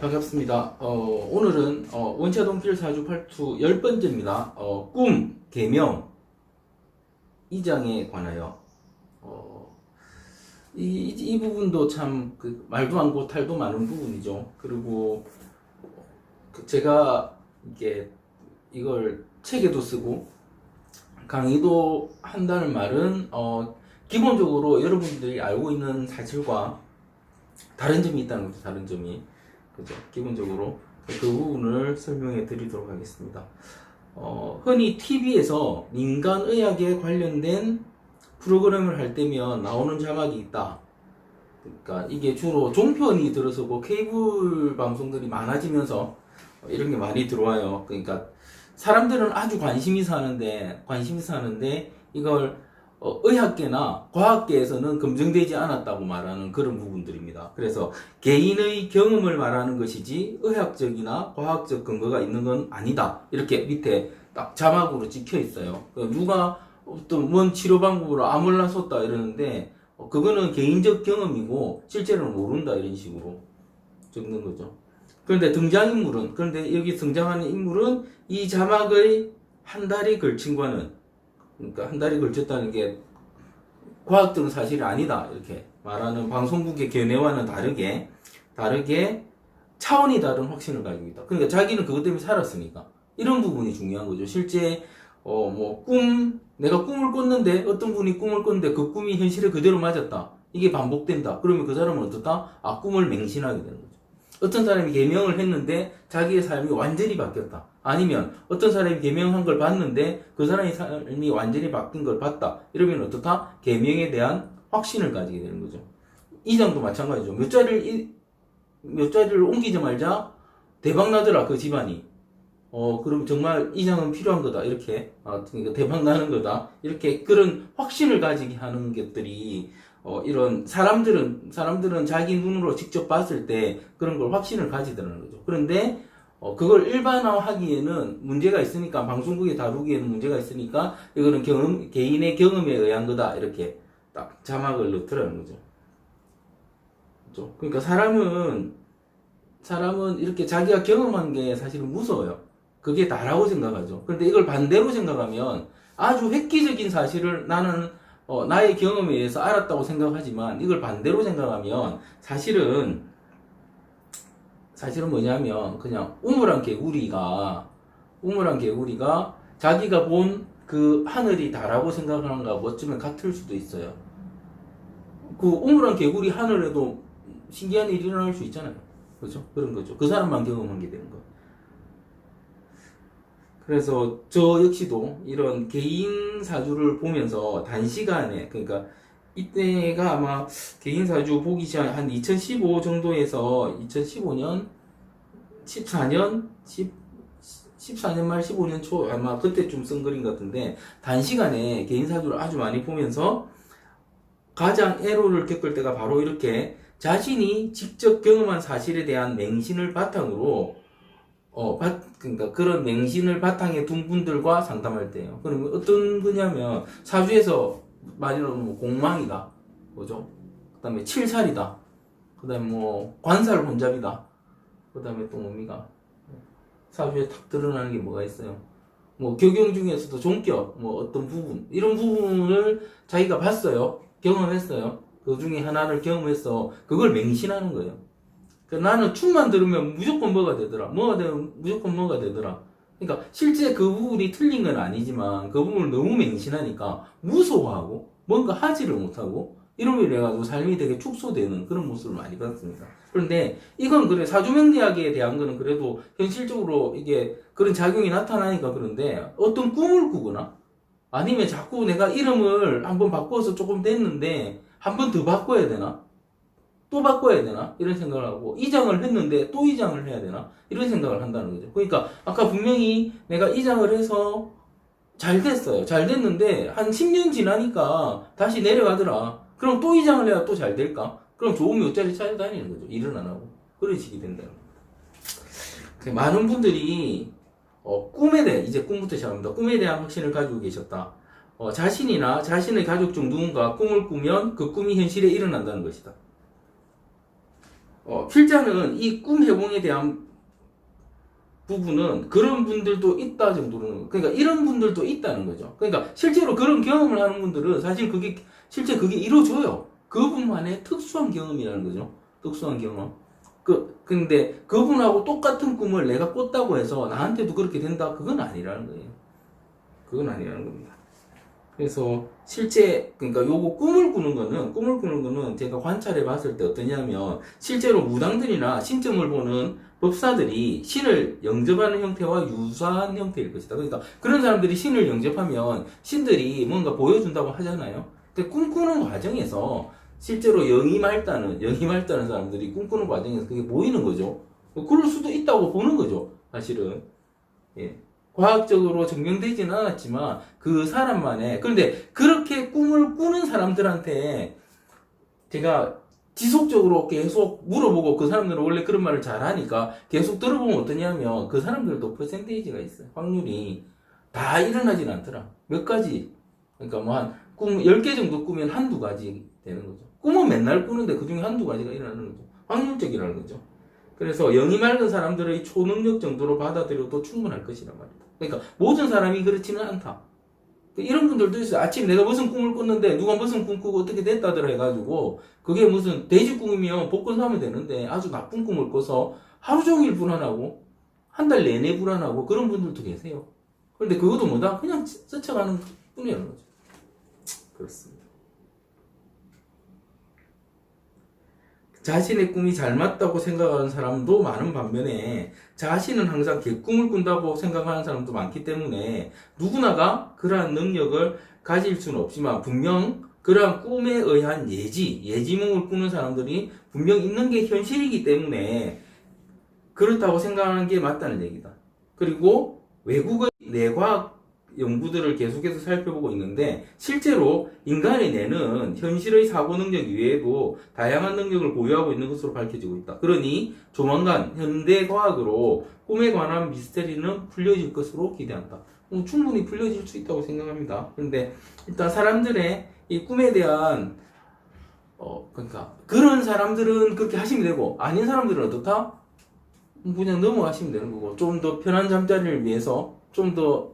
반갑습니다. 오늘은 원차동필 사주 팔투 10번째입니다. 꿈, 계명, 이 장에 관하여 이 부분도 참 말도 많고 탈도 많은 부분이죠. 그리고 제가 이걸 책에도 쓰고 강의도 한다는 말은 기본적으로 여러분들이 알고 있는 사실과 다른 점이 있다는 거죠. 다른 점이. 그죠? 기본적으로 그 부분을 설명해 드리도록 하겠습니다. 흔히 TV에서 민간의학에 관련된 프로그램을 할 때면 나오는 자막이 있다. 그러니까 이게 주로 종편이 들어서고 케이블 방송들이 많아지면서 이런 게 많이 들어와요. 그러니까 사람들은 아주 관심이 사는데 이걸 의학계나 과학계에서는 검증되지 않았다고 말하는 그런 부분들입니다. 그래서 개인의 경험을 말하는 것이지 의학적이나 과학적 근거가 있는 건 아니다. 이렇게 밑에 딱 자막으로 찍혀 있어요. 누가 어떤 뭔 치료 방법으로 암을 났었다 이러는데 그거는 개인적 경험이고 실제로는 모른다 이런 식으로 적는 거죠. 그런데 그런데 여기 등장하는 인물은 이 자막의 한 달이 걸친과는, 그러니까 한 달이 걸쳤다는 게 과학적인 사실이 아니다 이렇게 말하는 방송국의 견해와는 다르게 차원이 다른 확신을 가지고 있다. 그러니까 자기는 그것 때문에 살았으니까 이런 부분이 중요한 거죠. 실제 내가 꿈을 꿨는데 어떤 분이 꿈을 꿨는데 그 꿈이 현실에 그대로 맞았다. 이게 반복된다. 그러면 그 사람은 어떻다? 꿈을 맹신하게 되는 거죠. 어떤 사람이 계명을 했는데 자기의 삶이 완전히 바뀌었다. 아니면 어떤 사람이 계명한 걸 봤는데 그 사람의 삶이 완전히 바뀐 걸 봤다. 이러면 어떻다? 계명에 대한 확신을 가지게 되는 거죠. 이 장도 마찬가지죠. 몇 자리를 옮기자마자 대박 나더라 그 집안이. 그럼 정말 이 장은 필요한 거다. 이렇게 그러니까 대박 나는 거다. 이렇게 그런 확신을 가지게 하는 것들이 이런 사람들은 자기 눈으로 직접 봤을 때 그런 걸 확신을 가지더라는 거죠. 그런데 그걸 일반화하기에는 문제가 있으니까, 방송국에 다루기에는 문제가 있으니까 이거는 개인의 경험에 의한 거다 이렇게 딱 자막을 넣더라는 거죠. 그렇죠? 그러니까 사람은 이렇게 자기가 경험한 게 사실은 무서워요. 그게 다라고 생각하죠. 그런데 이걸 반대로 생각하면 아주 획기적인 사실을 나는 나의 경험에 의해서 알았다고 생각하지만, 이걸 반대로 생각하면 사실은 뭐냐면 그냥 우물한 개구리가 자기가 본 그 하늘이 다라고 생각하는 거와 어쩌면 같을 수도 있어요. 그 우물한 개구리 하늘에도 신기한 일이 일어날 수 있잖아요. 그렇죠? 그런 거죠. 그 사람만 경험한 게 되는 거. 그래서 저 역시도 이런 개인 사주를 보면서 단시간에, 그러니까 이때가 아마 개인 사주 보기 시작 한 2015 정도에서 2015년 14년 말 15년 초 아마 그때쯤 쓴 글인 것 같은데, 단시간에 개인 사주를 아주 많이 보면서 가장 애로를 겪을 때가 바로 이렇게 자신이 직접 경험한 사실에 대한 맹신을 바탕으로 그러니까 그런 맹신을 바탕에 둔 분들과 상담할 때예요. 그러면 어떤 거냐면 사주에서 말하는 공망이다, 뭐죠? 그다음에 칠살이다, 그다음에 관살 혼잡이다, 그다음에 또 뭡니까? 사주에 탁 드러나는 게 뭐가 있어요? 경영 중에서도 종격, 어떤 부분, 이런 부분을 자기가 봤어요, 경험했어요. 그 중에 하나를 경험해서 그걸 맹신하는 거예요. 나는 춤만 들으면 무조건 뭐가 되더라. 무조건 뭐가 되더라. 그러니까 실제 그 부분이 틀린 건 아니지만 그 부분을 너무 맹신하니까 무서워하고 뭔가 하지를 못하고 이러면 해가지고 삶이 되게 축소되는 그런 모습을 많이 봤습니다. 그런데 이건 그래, 사주명리학에 대한 거는 그래도 현실적으로 이게 그런 작용이 나타나니까. 그런데 어떤 꿈을 꾸거나 아니면 자꾸 내가 이름을 한번 바꿔서 조금 됐는데 한 번 더 바꿔야 되나? 또 바꿔야 되나? 이런 생각을 하고, 이장을 했는데 또 이장을 해야 되나? 이런 생각을 한다는 거죠. 그러니까 아까 분명히 내가 이장을 해서 잘 됐어요. 잘 됐는데 한 10년 지나니까 다시 내려가더라. 그럼 또 이장을 해야 또 잘 될까? 그럼 좋은 묘자리 찾아다니는 거죠. 일은 안 하고. 그런 식이 된다는 거죠. 많은 분들이 꿈에 대해, 이제 꿈부터 시작합니다. 꿈에 대한 확신을 가지고 계셨다. 자신이나 자신의 가족 중 누군가 꿈을 꾸면 그 꿈이 현실에 일어난다는 것이다. 필자는 이 꿈 회복에 대한 부분은 그런 분들도 있다 정도로는, 그러니까 이런 분들도 있다는 거죠. 그러니까 실제로 그런 경험을 하는 분들은 사실 그게 실제 그게 이루어져요. 그분만의 특수한 경험이라는 거죠. 특수한 경험. 근데 그분하고 똑같은 꿈을 내가 꿨다고 해서 나한테도 그렇게 된다? 그건 아니라는 거예요. 그건 아니라는 겁니다. 그래서 실제, 그러니까 요거 꿈을 꾸는 거는 제가 관찰해 봤을 때 어떠냐면, 실제로 무당들이나 신점을 보는 법사들이 신을 영접하는 형태와 유사한 형태일 것이다. 그러니까 그런 사람들이 신을 영접하면 신들이 뭔가 보여준다고 하잖아요. 근데 꿈꾸는 과정에서 실제로 영이 맑다는 사람들이 꿈꾸는 과정에서 그게 보이는 거죠. 그럴 수도 있다고 보는 거죠. 사실은. 예. 과학적으로 증명되지는 않았지만 그 사람만의, 그런데 그렇게 꿈을 꾸는 사람들한테 제가 지속적으로 계속 물어보고, 그 사람들은 원래 그런 말을 잘하니까 계속 들어보면 어떠냐면, 그 사람들도 퍼센테이지가 있어요. 확률이 다 일어나진 않더라. 몇 가지. 그러니까 뭐 한 꿈 10개 정도 꾸면 한두 가지 되는 거죠. 꿈은 맨날 꾸는데 그 중에 한두 가지가 일어나는 거죠. 확률적이라는 거죠. 그래서 영이 맑은 사람들의 초능력 정도로 받아들여도 충분할 것이란 말이다. 그러니까 모든 사람이 그렇지는 않다. 이런 분들도 있어요. 아침 내가 무슨 꿈을 꿨는데 누가 무슨 꿈 꾸고 어떻게 됐다더라 해가지고 그게 무슨 돼지 꿈이면 복권 사면 되는데 아주 나쁜 꿈을 꿔서 하루 종일 불안하고 한 달 내내 불안하고 그런 분들도 계세요. 그런데 그것도 뭐다? 그냥 스쳐가는 뿐이라는 거죠. 그렇습니다. 자신의 꿈이 잘 맞다고 생각하는 사람도 많은 반면에 자신은 항상 개꿈을 꾼다고 생각하는 사람도 많기 때문에 누구나가 그러한 능력을 가질 수는 없지만 분명 그러한 꿈에 의한 예지몽을 꾸는 사람들이 분명 있는 게 현실이기 때문에 그렇다고 생각하는 게 맞다는 얘기다. 그리고 외국의 뇌과학 연구들을 계속해서 살펴보고 있는데 실제로 인간의 뇌는 현실의 사고 능력 이외에도 다양한 능력을 보유하고 있는 것으로 밝혀지고 있다. 그러니 조만간 현대과학으로 꿈에 관한 미스터리는 풀려질 것으로 기대한다. 충분히 풀려질 수 있다고 생각합니다. 그런데 일단 사람들의 이 꿈에 대한 그러니까 그런 사람들은 그렇게 하시면 되고 아닌 사람들은 어떻다? 그냥 넘어가시면 되는 거고, 좀 더 편한 잠자리를 위해서, 좀 더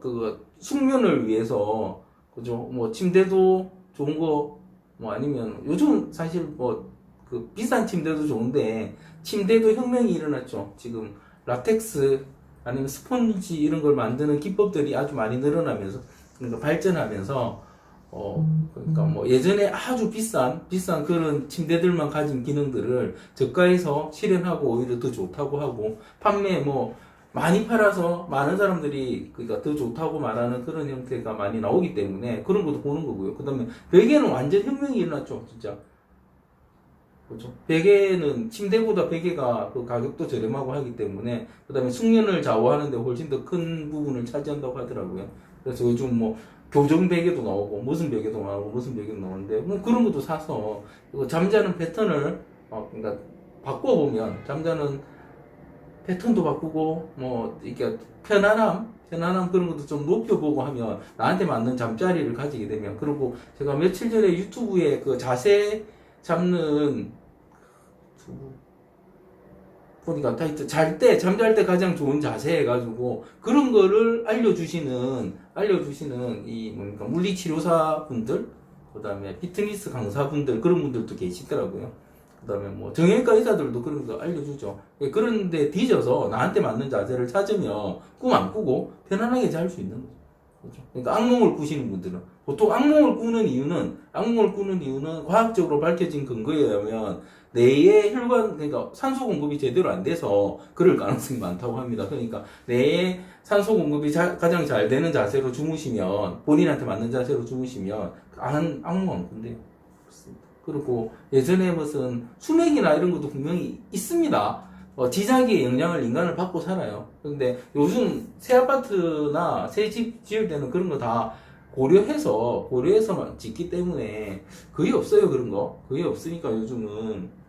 숙면을 위해서, 그죠? 뭐 침대도 좋은 거, 뭐 아니면 요즘 사실 비싼 침대도 좋은데 침대도 혁명이 일어났죠. 지금 라텍스 아니면 스펀지 이런 걸 만드는 기법들이 아주 많이 늘어나면서, 그러니까 발전하면서 그러니까 뭐 예전에 아주 비싼 그런 침대들만 가진 기능들을 저가에서 실현하고 오히려 더 좋다고 하고, 판매 많이 팔아서 많은 사람들이 그러니까 더 좋다고 말하는 그런 형태가 많이 나오기 때문에 그런 것도 보는 거고요. 그 다음에 베개는 완전 혁명이 일어났죠, 진짜. 그렇죠. 베개는 침대보다 베개가 그 가격도 저렴하고 하기 때문에, 그 다음에 숙면을 좌우하는데 훨씬 더 큰 부분을 차지한다고 하더라고요. 그래서 요즘 교정 베개도 나오고 무슨 베개도 나오는데 그런 것도 사서 잠자는 패턴을 그러니까 바꿔보면, 잠자는 패턴도 바꾸고 이렇게 편안함 그런 것도 좀 높여보고 하면 나한테 맞는 잠자리를 가지게 되면, 그리고 제가 며칠 전에 유튜브에 그 자세 잡는 보니까 타이틀 잠잘 때 가장 좋은 자세 해가지고 그런 거를 알려주시는 이 뭡니까 물리치료사 분들, 그 다음에 피트니스 강사분들, 그런 분들도 계시더라고요. 그 다음에 정형외과 의사들도 그런 거 알려주죠. 그런데 뒤져서 나한테 맞는 자세를 찾으면 꿈 안 꾸고 편안하게 잘 수 있는 거죠. 그렇죠? 그러니까 악몽을 꾸시는 분들은 보통 악몽을 꾸는 이유는 과학적으로 밝혀진 근거에 의하면 뇌의 혈관, 그러니까 산소 공급이 제대로 안 돼서 그럴 가능성이 많다고 합니다. 그러니까 뇌의 산소 공급이 가장 잘 되는 자세로 주무시면, 본인한테 맞는 자세로 주무시면 악몽 안 꾼대요. 그렇습니다. 그리고 예전에 무슨 수맥이나 이런 것도 분명히 있습니다. 지자기의 영향을 인간을 받고 살아요. 그런데 요즘 새 아파트나 새 집 지을 때는 그런 거 다 고려해서만 짓기 때문에 거의 없어요. 그런 거 거의 없으니까 요즘은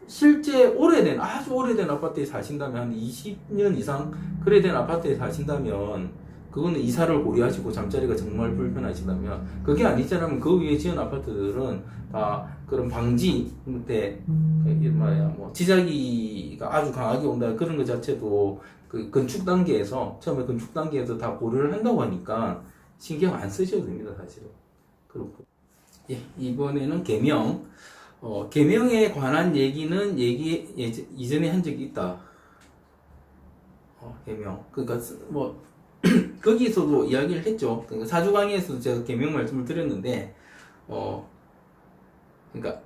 실제 아주 오래된 아파트에 사신다면, 한 20년 이상 그래 된 아파트에 사신다면 그거는 이사를 고려하시고 잠자리가 정말 불편하시다면, 그게 아니잖아요. 그 위에 지은 아파트들은 다 그런 방지, 밑에 뭐 지자기가 아주 강하게 온다 그런 것 자체도 그 건축 단계에서, 처음에 건축 단계에서 다 고려를 한다고 하니까 신경 안 쓰셔도 됩니다, 사실은. 그렇고. 예, 이번에는 개명. 개명에 관한 얘기는 이전에 한 적이 있다. 개명. 그러니까 뭐 거기서도 이야기를 했죠. 그러니까 사주 강의에서도 제가 개명 말씀을 드렸는데, 그러니까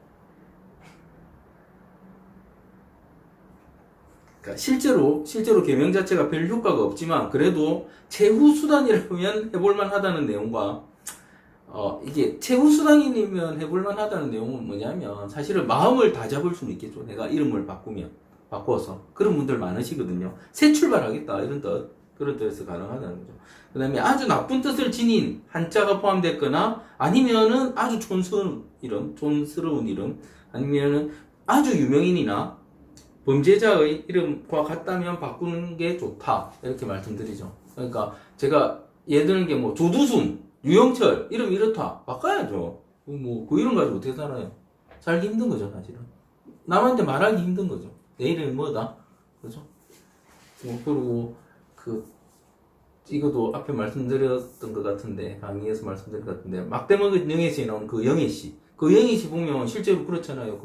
실제로 개명 자체가 별 효과가 없지만 그래도 최후 수단이라면 해볼만 하다는 내용과, 이게 최후 수단이면 해볼만 하다는 내용은 뭐냐면, 사실은 마음을 다 잡을 수는 있겠죠. 내가 이름을 바꿔서. 그런 분들 많으시거든요. 새 출발하겠다, 이런 뜻. 그런 뜻에서 가능하다는 거죠. 그 다음에 아주 나쁜 뜻을 지닌 한자가 포함됐거나, 아니면은 아주 촌스러운 이름, 아니면은 아주 유명인이나 범죄자의 이름과 같다면 바꾸는 게 좋다, 이렇게 말씀드리죠. 그러니까 제가 예를 드는 게 뭐 조두순, 유영철 이름 이렇다, 바꿔야죠. 뭐 그 이름 가지고 어떻게 살아요? 살기 힘든 거죠, 사실은. 남한테 말하기 힘든 거죠. 내 이름이 뭐다, 그죠? 그리고 이것도 앞에 말씀드렸던 것 같은데, 강의에서 말씀드린 것 같은데, 막대먹은 영애씨에 나온 그 영애씨 보면 실제로 그렇잖아요.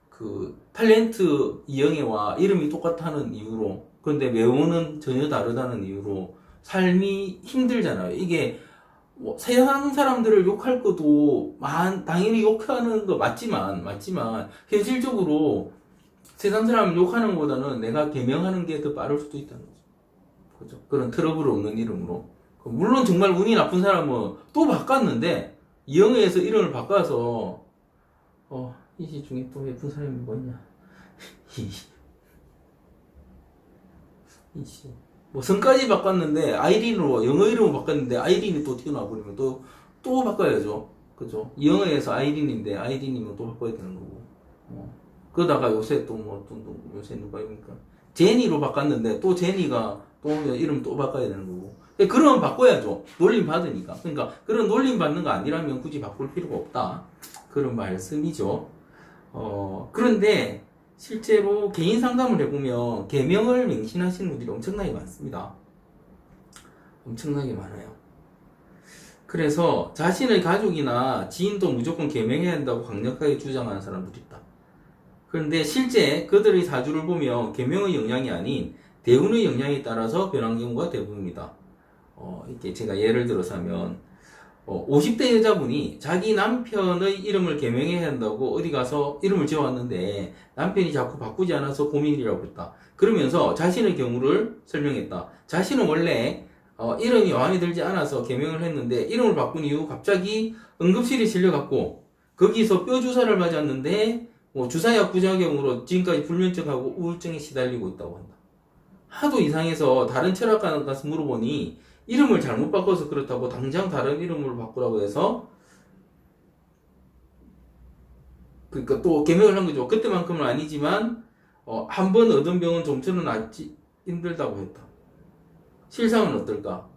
그 탤런트 이영애와 이름이 똑같다는 이유로, 그런데 외모는 전혀 다르다는 이유로 삶이 힘들잖아요. 이게 뭐 세상 사람들을 욕할 것도 당연히 욕하는 거 맞지만 현실적으로 세상 사람을 욕하는 것보다는 내가 개명하는 게 더 빠를 수도 있다는 거죠. 그죠? 그런 트러블 없는 이름으로. 물론 정말 운이 나쁜 사람은 또 바꿨는데, 이영애에서 이름을 바꿔서 이 중에 또 예쁜 사람이 뭐냐, 이씨 뭐 성까지 바꿨는데, 아이린으로 영어 이름을 바꿨는데 아이린이 또 튀어나와 버리면 또 바꿔야죠. 그죠? 영어에서 아이린인데 아이린이면 또 바꿔야 되는 거고. 그러다가 요새 요새 누가입니까? 제니로 바꿨는데 또 제니가 또 이름 또 바꿔야 되는 거고. 그러면 바꿔야죠. 놀림 받으니까. 그러니까 그런 놀림 받는 거 아니라면 굳이 바꿀 필요가 없다, 그런 말씀이죠. 그런데 실제로 개인 상담을 해보면 개명을 맹신하시는 분들이 엄청나게 많습니다. 엄청나게 많아요. 그래서 자신의 가족이나 지인도 무조건 개명해야 한다고 강력하게 주장하는 사람들이 있다. 그런데 실제 그들의 사주를 보면 개명의 영향이 아닌 대운의 영향에 따라서 변한 경우가 대부분입니다. 이렇게 제가 예를 들어서 하면, 50대 여자분이 자기 남편의 이름을 개명해야 한다고 어디 가서 이름을 지어왔는데 남편이 자꾸 바꾸지 않아서 고민이라고 했다. 그러면서 자신의 경우를 설명했다. 자신은 원래 이름이 마음에 들지 않아서 개명을 했는데 이름을 바꾼 이후 갑자기 응급실에 실려갔고 거기서 뼈 주사를 맞았는데 주사약 부작용으로 지금까지 불면증하고 우울증에 시달리고 있다고 한다. 하도 이상해서 다른 철학가 가서 물어보니 이름을 잘못 바꿔서 그렇다고 당장 다른 이름으로 바꾸라고 해서, 그러니까 또 개명을 한 거죠. 그때만큼은 아니지만 한 번 얻은 병은 좀처럼 낫지 힘들다고 했다. 실상은 어떨까?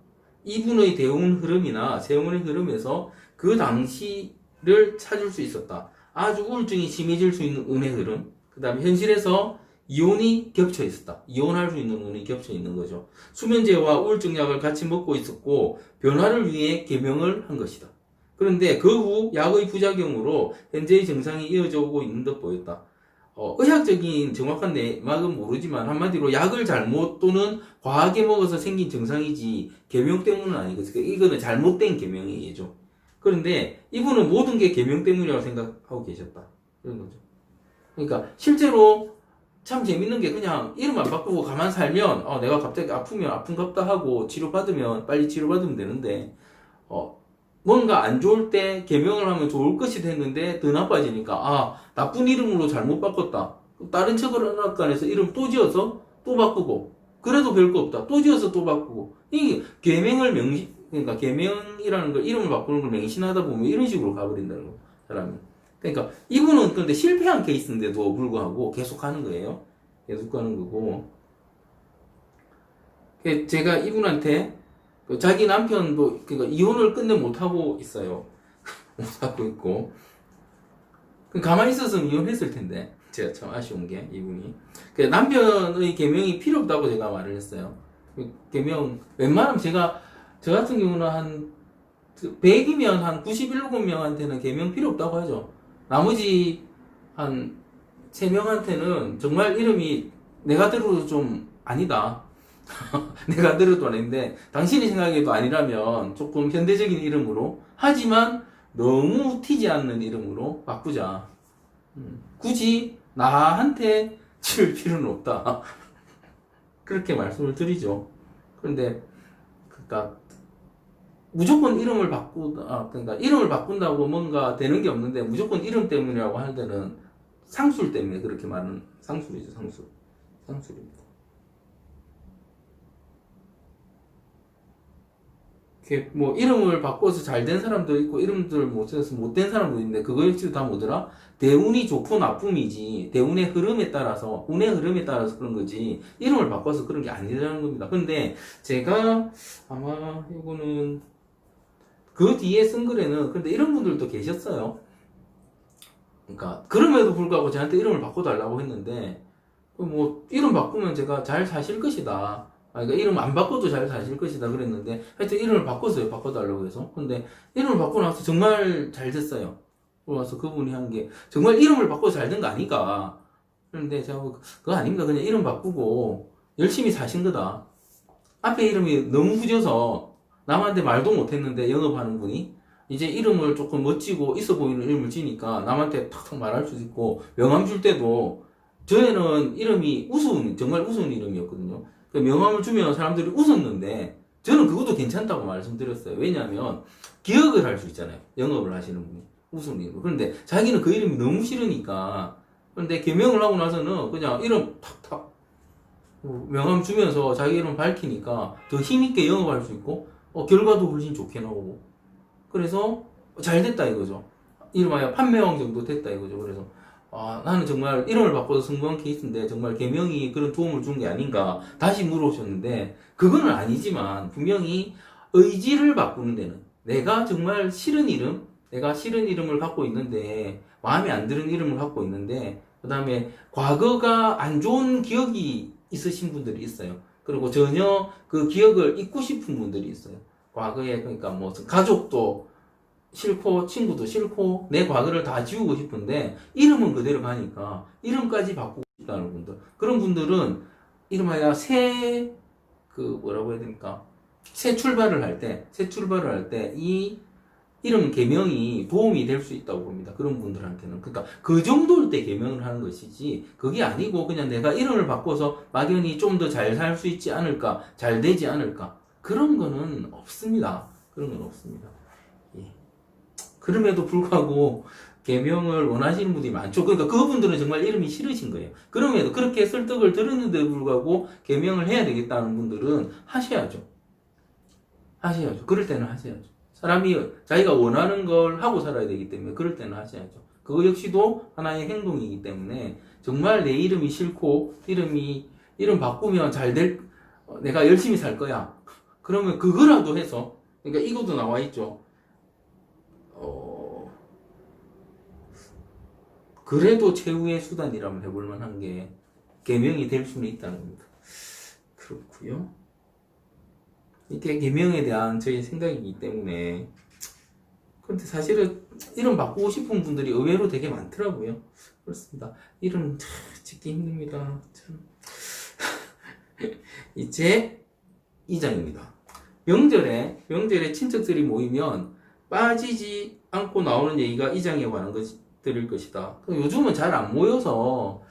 이분의 대운 흐름이나 세운의 흐름에서 그 당시를 찾을 수 있었다. 아주 우울증이 심해질 수 있는 운의 흐름, 그 다음에 현실에서 이혼이 겹쳐 있었다. 이혼할 수 있는 운이 겹쳐 있는 거죠. 수면제와 우울증 약을 같이 먹고 있었고 변화를 위해 개명을 한 것이다. 그런데 그 후 약의 부작용으로 현재의 증상이 이어져 오고 있는 듯 보였다. 의학적인 정확한 내막은 모르지만 한마디로 약을 잘못 또는 과하게 먹어서 생긴 증상이지 개명 때문은 아니거든요. 이거는 잘못된 개명이죠. 그런데 이분은 모든 게 개명 때문이라고 생각하고 계셨다, 이런 거죠. 그러니까 실제로 참 재밌는 게, 그냥 이름만 바꾸고 가만 살면 내가 갑자기 아프면 아픈갑다 하고 치료받으면 빨리 치료받으면 되는데, 뭔가 안 좋을 때 개명을 하면 좋을 것이 됐는데 더 나빠지니까 나쁜 이름으로 잘못 바꿨다, 다른 철학관에서 이름 또 지어서 또 바꾸고, 그래도 별거 없다, 또 지어서 또 바꾸고. 이게 개명을 그러니까 개명이라는 걸, 이름을 바꾸는 걸 맹신하다 보면 이런 식으로 가버린다는 거, 사람이. 그러니까 이분은 근데 실패한 케이스인데도 불구하고 계속 하는 거예요. 계속 가는 거고. 제가 이분한테 자기 남편도 그러니까 이혼을 끝내 못하고 있어요. 못하고 있고. 가만히 있었으면 이혼했을 텐데. 제가 참 아쉬운 게 이분이. 남편의 계명이 필요 없다고 제가 말을 했어요. 계명 웬만하면 저 같은 경우는 한 100이면 한 97명한테는 계명 필요 없다고 하죠. 나머지 한 3명한테는 정말 이름이 내가 들어도 좀 아니다. 내가 들어도 아닌데 당신이 생각해도 아니라면 조금 현대적인 이름으로 하지만 너무 튀지 않는 이름으로 바꾸자. 굳이 나한테 칠 필요는 없다. 그렇게 말씀을 드리죠. 그런데 그러니까 무조건 이름을 그러니까 이름을 바꾼다고 뭔가 되는 게 없는데 무조건 이름 때문이라고 할 때는 상술 때문에 그렇게 말하는 상술이죠. 상술입니다. 뭐 이름을 바꿔서 잘 된 사람도 있고 이름들 못해서 못된 사람도 있는데 그거 역시도 다 뭐더라? 대운이 좋고 나쁨이지 대운의 흐름에 따라서 운의 흐름에 따라서 그런 거지 이름을 바꿔서 그런 게 아니라는 겁니다. 근데 제가 아마 이거는 그 뒤에 쓴 글에는 근데 이런 분들도 계셨어요. 그러니까 그럼에도 불구하고 저한테 이름을 바꿔달라고 했는데 뭐 이름 바꾸면 제가 잘 사실 것이다. 그러니까 이름 안 바꿔도 잘 사실 것이다 그랬는데 하여튼 이름을 바꿨어요. 바꿔달라고 해서. 근데 이름을 바꾸고 나서 정말 잘 됐어요. 그래서 그분이 한 게 정말 이름을 바꿔서 잘 된 거 아닌가. 그런데 제가 그거 아닙니다. 그냥 이름 바꾸고 열심히 사신 거다. 앞에 이름이 너무 후져서 남한테 말도 못했는데 영업하는 분이 이제 이름을 조금 멋지고 있어 보이는 이름을 지니까 남한테 탁탁 말할 수 있고 명함 줄 때도 전에는 이름이 정말 우스운 이름이었거든요. 명함을 주면 사람들이 웃었는데 저는 그것도 괜찮다고 말씀드렸어요. 왜냐하면 기억을 할 수 있잖아요. 영업을 하시는 분이 우스운 이름. 그런데 자기는 그 이름이 너무 싫으니까 그런데 개명을 하고 나서는 그냥 이름 탁탁 명함 주면서 자기 이름 밝히니까 더 힘있게 영업할 수 있고 결과도 훨씬 좋게 나오고 그래서 잘 됐다 이거죠. 이름하여 판매왕 정도 됐다 이거죠. 그래서 나는 정말 이름을 바꿔서 성공한 케이스인데 정말 계명이 그런 도움을 준 게 아닌가 다시 물어보셨는데 그거는 아니지만 분명히 의지를 바꾸는 데는 내가 정말 싫은 이름을 갖고 있는데 마음에 안 드는 이름을 갖고 있는데 그 다음에 과거가 안 좋은 기억이 있으신 분들이 있어요. 그리고 전혀 그 기억을 잊고 싶은 분들이 있어요. 과거에 그러니까 뭐 가족도 싫고 친구도 싫고 내 과거를 다 지우고 싶은데 이름은 그대로 가니까 이름까지 바꾸고 싶다는 분들 그런 분들은 이름하여 새 뭐라고 해야 됩니까? 새 출발을 할 때 이 이름 개명이 도움이 될 수 있다고 봅니다. 그런 분들한테는 그러니까 그 정도일 때 개명을 하는 것이지 그게 아니고 그냥 내가 이름을 바꿔서 막연히 좀 더 잘 살 수 있지 않을까 잘 되지 않을까 그런 거는 없습니다. 그런 건 없습니다. 예. 그럼에도 불구하고 개명을 원하시는 분들이 많죠. 그러니까 그분들은 정말 이름이 싫으신 거예요. 그럼에도 그렇게 설득을 들었는데도 불구하고 개명을 해야 되겠다는 분들은 하셔야죠. 그럴 때는 하셔야죠. 사람이 자기가 원하는 걸 하고 살아야 되기 때문에 그럴 때는 하셔야죠. 그거 역시도 하나의 행동이기 때문에 정말 내 이름이 싫고 이름 바꾸면 내가 열심히 살 거야. 그러면 그거라도 해서 그러니까 이것도 나와 있죠. 그래도 최후의 수단이라면 해볼 만한 게 계명이 될 수는 있다는 겁니다. 그렇고요. 이게 계명에 대한 저의 생각이기 때문에 그런데 사실은 이름 바꾸고 싶은 분들이 의외로 되게 많더라고요. 그렇습니다. 이름 짓기 힘듭니다. 참. 이제 2장입니다. 명절에 친척들이 모이면 빠지지 않고 나오는 얘기가 2장에 관한 것들일 것이다. 요즘은 잘 안 모여서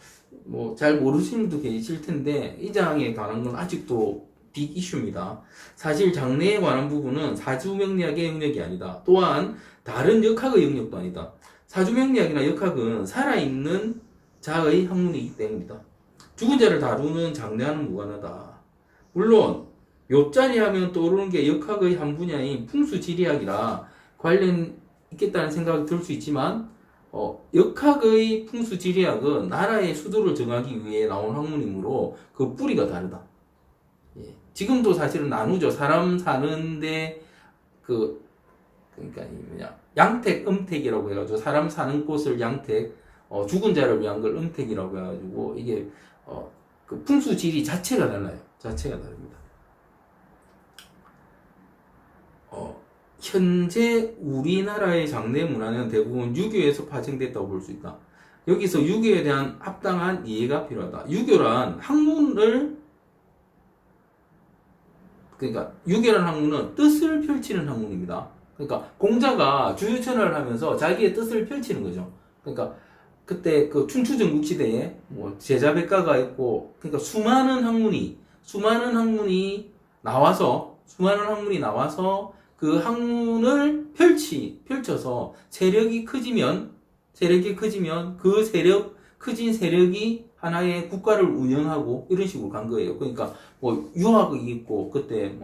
뭐 잘 모르시는 분도 계실 텐데 2장에 관한 건 아직도 빅 이슈입니다. 사실 장래에 관한 부분은 사주명리학의 영역이 아니다. 또한 다른 역학의 영역도 아니다. 사주명리학이나 역학은 살아있는 자의 학문이기 때문이다. 죽은 자를 다루는 장래와는 무관하다. 물론 옆자리 하면 떠오르는 게 역학의 한 분야인 풍수지리학이라 관련 있겠다는 생각이 들 수 있지만 역학의 풍수지리학은 나라의 수도를 정하기 위해 나온 학문이므로 그 뿌리가 다르다. 예. 지금도 사실은 나누죠. 사람 사는데 그러니까 양택, 음택이라고 해가지고 사람 사는 곳을 양택, 죽은 자를 위한 걸 음택이라고 해가지고 이게 그 풍수지리 자체가 달라요. 자체가 다릅니다. 현재 우리나라의 장례 문화는 대부분 유교에서 파생됐다고 볼 수 있다. 여기서 유교에 대한 합당한 이해가 필요하다. 유교란 그러니까 유교란 학문은 뜻을 펼치는 학문입니다. 그러니까 공자가 주유천을 하면서 자기의 뜻을 펼치는 거죠. 그러니까 그때 그 춘추전국 시대에 뭐 제자백가가 있고, 그러니까 수많은 학문이 나와서 그 학문을 펼쳐서 세력이 커지면 그 커진 세력이 하나의 국가를 운영하고 이런 식으로 간 거예요. 그러니까 뭐 유학이 있고, 그때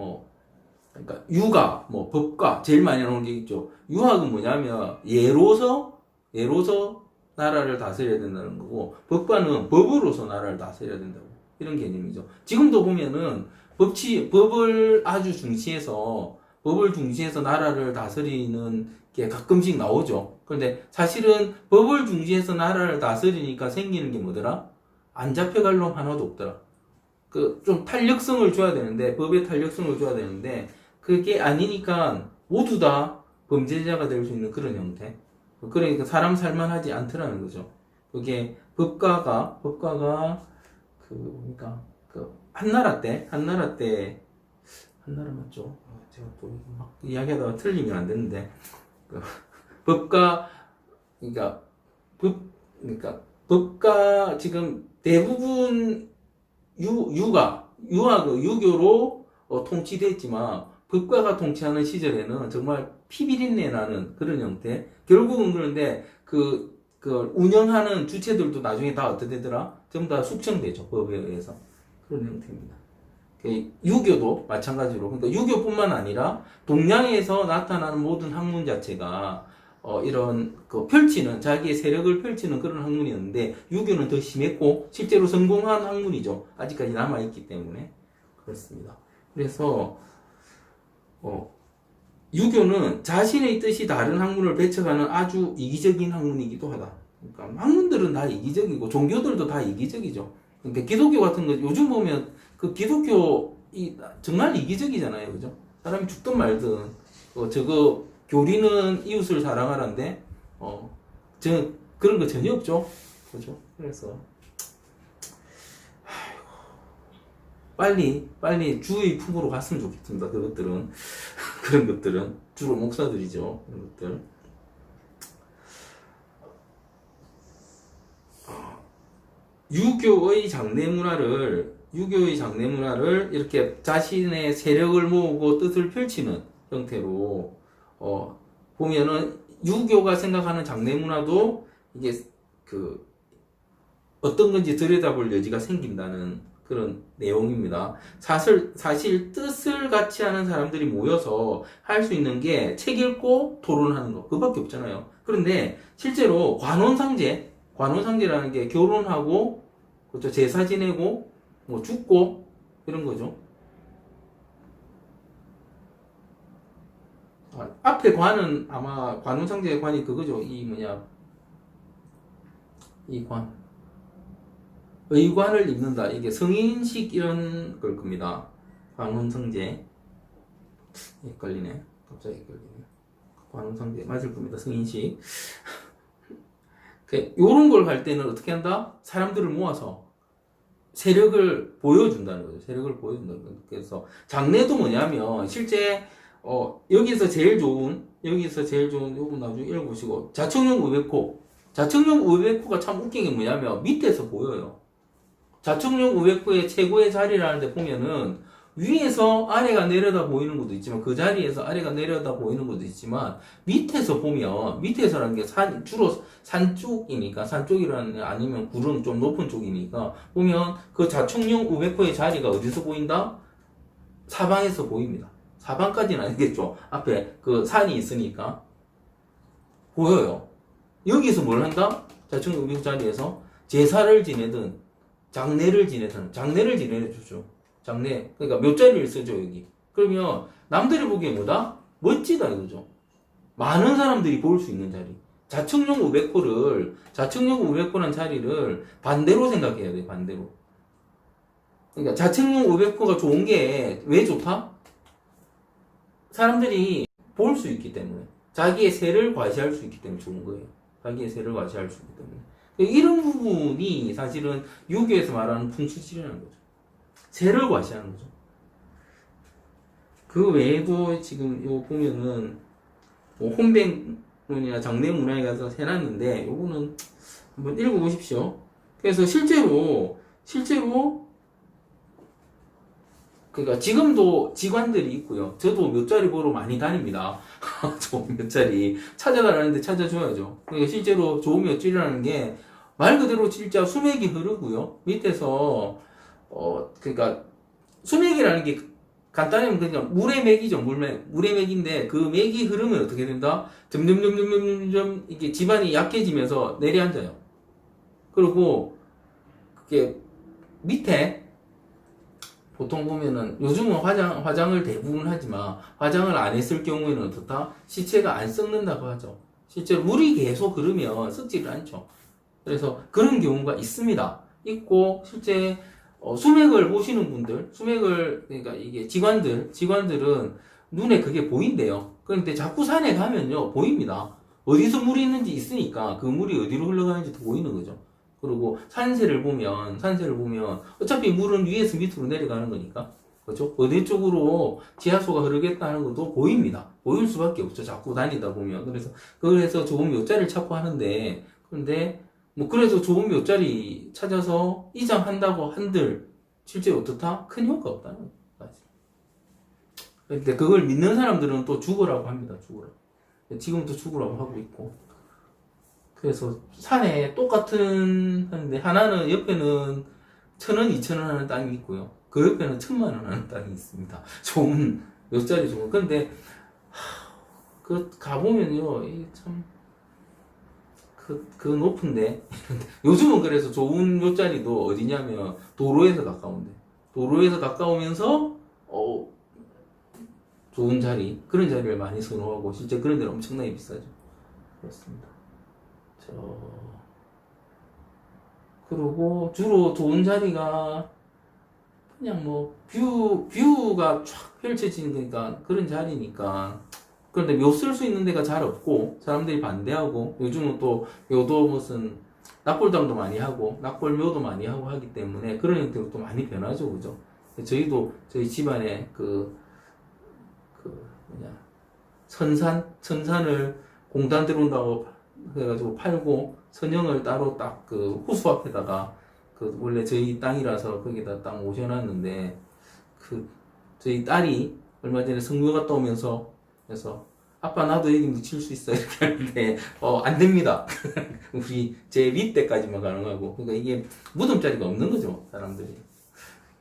그러니까 유가, 법가 제일 많이 나오는 게 있죠. 유학은 뭐냐면 예로서 나라를 다스려야 된다는 거고, 법가는 법으로서 나라를 다스려야 된다고, 이런 개념이죠. 지금도 보면은 법을 중시해서 나라를 다스리는 게 가끔씩 나오죠. 그런데 사실은 법을 중시해서 나라를 다스리니까 생기는 게 뭐더라? 안 잡혀갈 놈 하나도 없더라. 좀 탄력성을 줘야 되는데, 법에 탄력성을 줘야 되는데, 그게 아니니까 모두 다 범죄자가 될 수 있는 그런 형태. 그러니까 사람 살만하지 않더라는 거죠. 그게 법가가 한나라 맞죠? 제가 또 막 이야기하다가 틀리면 안 되는데, 법가 지금 대부분 유교로 통치됐지만, 법가가 통치하는 시절에는 정말 피비린내 나는 그런 형태. 결국은 그런데 운영하는 주체들도 나중에 다 어떻게 되더라? 전부 다 숙청되죠. 법에 의해서. 그런 형태입니다. 유교도 마찬가지로, 그러니까 유교뿐만 아니라 동양에서 나타나는 모든 학문 자체가 이런 자기의 세력을 펼치는 그런 학문이었는데, 유교는 더 심했고 실제로 성공한 학문이죠. 아직까지 남아있기 때문에. 그렇습니다. 그래서 유교는 자신의 뜻이 다른 학문을 배척하는 아주 이기적인 학문이기도 하다. 그러니까 학문들은 다 이기적이고 종교들도 다 이기적이죠. 그러니까 기독교 같은 거 요즘 보면 기독교 정말 이기적이잖아요, 그죠? 사람이 죽든 말든 저거 교리는 이웃을 사랑하라는데 그런 거 전혀 없죠, 그죠? 그래서 빨리 주의 품으로 갔으면 좋겠습니다. 그런 것들은 주로 목사들이죠. 그런 것들. 유교의 장례 문화를 이렇게 자신의 세력을 모으고 뜻을 펼치는 형태로 보면은 유교가 생각하는 장례 문화도 이게 어떤 건지 들여다볼 여지가 생긴다는 그런 내용입니다. 사실 뜻을 같이 하는 사람들이 모여서 할 수 있는 게 책 읽고 토론하는 거, 그밖에 없잖아요. 그런데 실제로 관혼상제라는 게 결혼하고, 그렇죠, 제사 지내고 뭐 죽고 이런 거죠. 앞에 관은 아마 관혼상제의 관이 그거죠. 이 관. 의관을 입는다. 이게 성인식 이런 걸 겁니다. 관혼상제. 헷갈리네. 갑자기 헷갈리네. 관혼상제 맞을 겁니다. 성인식. 요런 걸 할 때는 어떻게 한다? 사람들을 모아서 세력을 보여준다는 거죠. 그래서 장례도 뭐냐면 실제 여기서 제일 좋은 요거 나중에 읽어보시고, 자청용 우베코가 참 웃긴 게 뭐냐면 밑에서 보여요. 자청용 우베코의 최고의 자리라는 데 보면은 위에서 아래가 내려다 보이는 것도 있지만, 그 자리에서 아래가 내려다 보이는 것도 있지만, 밑에서 보면, 밑에서라는 게 주로 산 쪽이라는, 아니면 구름 좀 높은 쪽이니까, 보면 그 자청용 우베코의 자리가 어디서 보인다? 사방에서 보입니다. 사방까지는 아니겠죠. 앞에 그 산이 있으니까. 보여요. 여기서 뭘 한다? 자청용 우베코 자리에서 제사를 지내든, 장례를 지내주죠. 장래. 그러니까 몇 자리를 쓰죠, 여기. 그러면 남들이 보기에 뭐다? 멋지다 이거죠. 많은 사람들이 볼 수 있는 자리. 좌측용 500호라는 자리를 반대로 생각해야 돼, 반대로. 그러니까 좌측용 500호가 좋은 게 왜 좋다? 사람들이 볼 수 있기 때문에. 자기의 세를 과시할 수 있기 때문에 좋은 거예요. 자기의 세를 과시할 수 있기 때문에. 이런 부분이 사실은 유교에서 말하는 풍수지리라는 거죠. 세를 과시하는 거죠. 그 외에도 지금 이거 보면은 뭐 혼백론이나 장래문화에 가서 해놨는데 요거는 한번 읽어보십시오. 그래서 실제로 그러니까 지금도 직관들이 있고요. 저도 몇 자리 보러 많이 다닙니다. 좋은 몇 자리 찾아가라는데 찾아줘야죠. 그러니까 실제로 좋은 몇 자리라는 게 말 그대로 진짜 수맥이 흐르고요. 밑에서 그러니까 수맥이라는 게 간단하면 그냥 물의 맥이죠. 물의 맥인데 그 맥이 흐르면 어떻게 된다? 점점 이게 지반이 약해지면서 내려앉아요. 그리고 그게 밑에 보통 보면은 요즘은 화장을 대부분 하지만 화장을 안 했을 경우에는 어떻다? 시체가 안 썩는다고 하죠. 실제로 물이 계속 흐르면 썩지를 않죠. 그래서 그런 경우가 있습니다. 있고 실제 수맥을 보시는 분들, 그러니까 이게 직관들은 눈에 그게 보인대요. 그런데 자꾸 산에 가면요, 보입니다. 어디서 물이 있는지 있으니까 그 물이 어디로 흘러가는지도 보이는 거죠. 그리고 산세를 보면 어차피 물은 위에서 밑으로 내려가는 거니까. 그렇죠? 어디 쪽으로 지하수가 흐르겠다 하는 것도 보입니다. 보일 수밖에 없죠. 자꾸 다니다 보면. 그래서 좋은 묘자를 찾고 하는데, 그런데 뭐 그래서 좋은 묘자리 찾아서 이장한다고 한들 실제 어떻다? 큰 효과 없다는 거지. 근데 그걸 믿는 사람들은 또 죽으라고 합니다. 죽으라고. 지금도 죽으라고 하고 있고. 그래서 산에 똑같은 하는데 하나는 옆에는 1,000원, 2,000원 하는 땅이 있고요. 그 옆에는 1,000만 원 하는 땅이 있습니다. 좋은 묘자리 좋은. 근데 그 가보면요, 이게 참. 그 높은데 요즘은 그래서 좋은 묘자리도 어디냐면 도로에서 가까운데 도로에서 가까우면서 좋은 자리 그런 자리를 많이 선호하고 실제 그런 데는 엄청나게 비싸죠. 그렇습니다. 그리고 주로 좋은 자리가 그냥 뭐 뷰가 쫙 펼쳐지는 거니까 그런 자리니까. 그런데 묘 쓸 수 있는 데가 잘 없고 사람들이 반대하고 요즘은 또 묘도 무슨 낙골당도 많이 하고 낙골묘도 많이 하고 하기 때문에 그런 형태로 또 많이 변하죠, 그죠? 저희도 저희 집안에 선산을 공단 들어온다고 해가지고 팔고 선영을 따로 딱 그 호수 앞에다가 그 원래 저희 땅이라서 거기다 딱 모셔놨는데 그 저희 딸이 얼마 전에 성묘 갔다 오면서 그래서 아빠 나도 여기 묻힐 수 있어 이렇게 하는데 안 됩니다. 우리 제 밑에까지만 가능하고 그러니까 이게 무덤 자리가 없는 거죠 사람들이.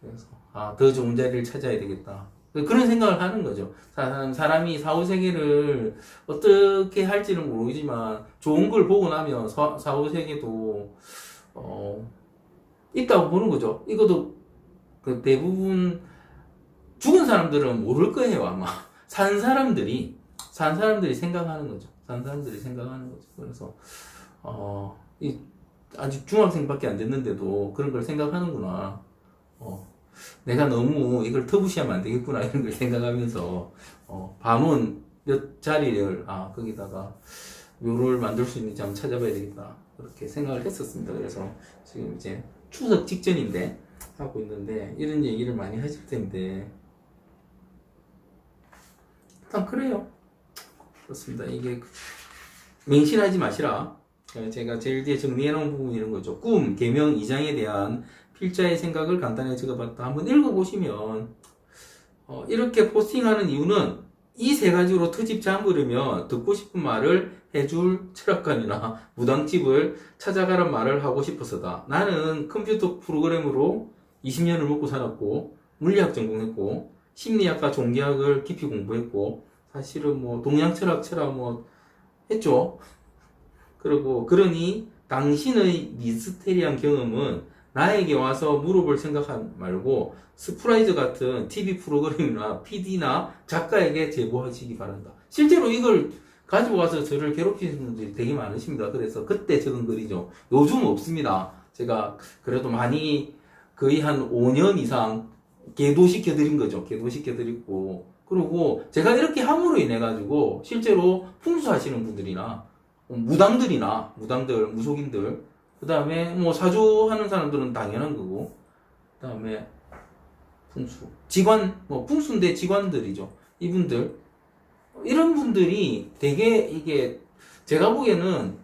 그래서 더 좋은 자리를 찾아야 되겠다 그런 생각을 하는 거죠. 사람이 사후세계를 어떻게 할지는 모르지만 좋은 걸 보고 나면 사후세계도 있다고 보는 거죠. 이것도 그 대부분 죽은 사람들은 모를 거예요 아마. 산 사람들이 생각하는 거죠. 그래서 아직 중학생밖에 안 됐는데도 그런 걸 생각하는구나. 내가 너무 이걸 터부시하면 안 되겠구나 이런 걸 생각하면서 반원 몇 자리를 거기다가 묘를 만들 수 있는지 한번 찾아봐야 되겠다 그렇게 생각을 했었습니다. 그래서 지금 이제 추석 직전인데 하고 있는데 이런 얘기를 많이 하실 텐데. 그래요. 그렇습니다. 이게 맹신하지 마시라. 제가 제일 뒤에 정리해놓은 부분이 이런 거죠. 꿈, 계명, 이장에 대한 필자의 생각을 간단하게 적어봤다. 한번 읽어보시면 이렇게 포스팅하는 이유는 이 세 가지로 트집 잠그려면 듣고 싶은 말을 해줄 철학관이나 무당집을 찾아가란 말을 하고 싶어서다. 나는 컴퓨터 프로그램으로 20년을 먹고 살았고 물리학 전공했고 심리학과 종교학을 깊이 공부했고 사실은 뭐 동양 철학 뭐 했죠. 그러니 당신의 미스테리한 경험은 나에게 와서 물어볼 생각 말고 스프라이즈 같은 TV 프로그램이나 PD나 작가에게 제보하시기 바란다. 실제로 이걸 가지고 와서 저를 괴롭히는 분들이 되게 많으십니다. 그래서 그때 적은 글이죠. 요즘 없습니다. 제가 그래도 많이 거의 한 5년 이상 계도시켜드린 거죠. 계도시켜드리고. 그리고 제가 이렇게 함으로 인해 가지고 실제로 풍수하시는 분들이나 무당들, 무속인들, 그 다음에 뭐 사주하는 사람들은 당연한 거고, 그 다음에 풍수, 직관, 뭐 풍수인데 직관들이죠. 이분들, 이런 분들이 되게 이게 제가 보기에는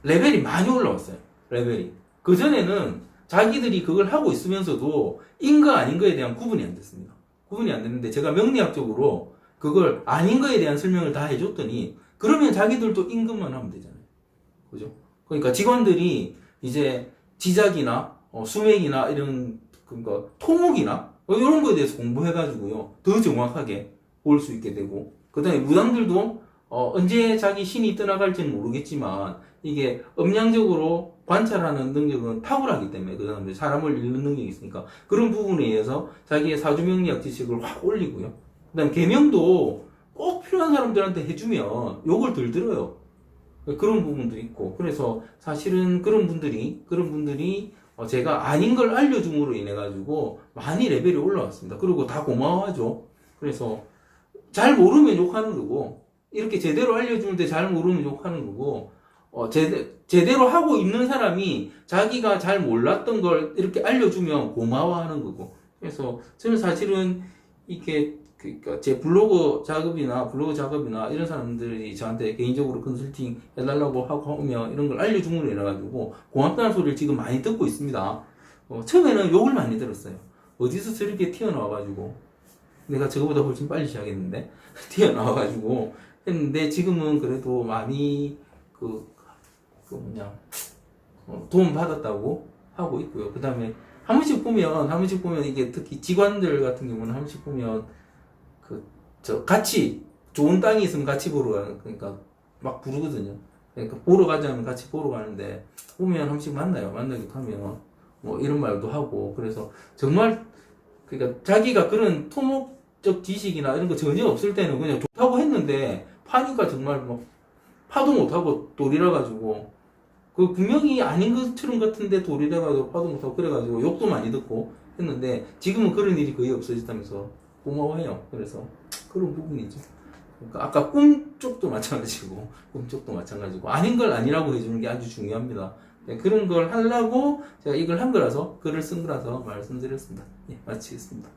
레벨이 많이 올라왔어요. 레벨이. 그전에는 자기들이 그걸 하고 있으면서도 인거 아닌 거에 대한 구분이 안 됐습니다. 구분이 안 됐는데 제가 명리학적으로 그걸 아닌 거에 대한 설명을 다 해줬더니 그러면 자기들도 인것만 하면 되잖아요. 그죠? 그러니까 직원들이 이제 지작이나 수맥이나 이런 그러니까 토목이나 이런 거에 대해서 공부해가지고요 더 정확하게 볼 수 있게 되고 그 다음에 무당들도 언제 자기 신이 떠나갈지는 모르겠지만 이게 음양적으로 관찰하는 능력은 탁월하기 때문에 그 사람들 사람을 읽는 능력이 있으니까 그런 부분에 의해서 자기의 사주명리학 지식을 확 올리고요. 그 다음에 계명도 꼭 필요한 사람들한테 해주면 욕을 덜 들어요. 그런 부분도 있고 그래서 사실은 그런 분들이 제가 아닌 걸 알려줌으로 인해 가지고 많이 레벨이 올라왔습니다. 그리고 다 고마워하죠. 그래서 잘 모르면 욕하는 거고 이렇게 제대로 알려주는데 잘 모르면 욕하는 거고 제대로 하고 있는 사람이 자기가 잘 몰랐던 걸 이렇게 알려주면 고마워하는 거고 그래서 저는 사실은 이렇게 그러니까 제 블로그 작업이나 이런 사람들이 저한테 개인적으로 컨설팅 해달라고 하고 오면 이런 걸 알려줌으로 인해 가지고 고맙다는 소리를 지금 많이 듣고 있습니다. 처음에는 욕을 많이 들었어요. 어디서 저렇게 튀어나와가지고 내가 저거보다 훨씬 빨리 시작했는데 튀어나와가지고 했는데 지금은 그래도 많이 도움 받았다고 하고 있고요. 그 다음에 한 번씩 보면 이게 특히 직관들 같은 경우는 한 번씩 보면 같이 좋은 땅이 있으면 같이 보러 가는 그러니까 막 부르거든요. 그러니까 보러 가자면 같이 보러 가는데 보면 한 번씩 만나기도 하면 뭐 이런 말도 하고 그래서 정말 그러니까 자기가 그런 토목적 지식이나 이런 거 전혀 없을 때는 그냥 좋다고 했는데 파니까 정말 뭐 파도 못하고 돌이라 가지고 그 분명히 아닌 것처럼 같은데 돌이라 가지고 파도 못하고 그래가지고 욕도 많이 듣고 했는데 지금은 그런 일이 거의 없어졌다면서 고마워해요. 그래서 그런 부분이죠. 그러니까 아까 꿈 쪽도 마찬가지고 아닌 걸 아니라고 해주는 게 아주 중요합니다. 네, 그런 걸 하려고 제가 이걸 한 거라서 글을 쓴 거라서 말씀드렸습니다. 예, 마치겠습니다.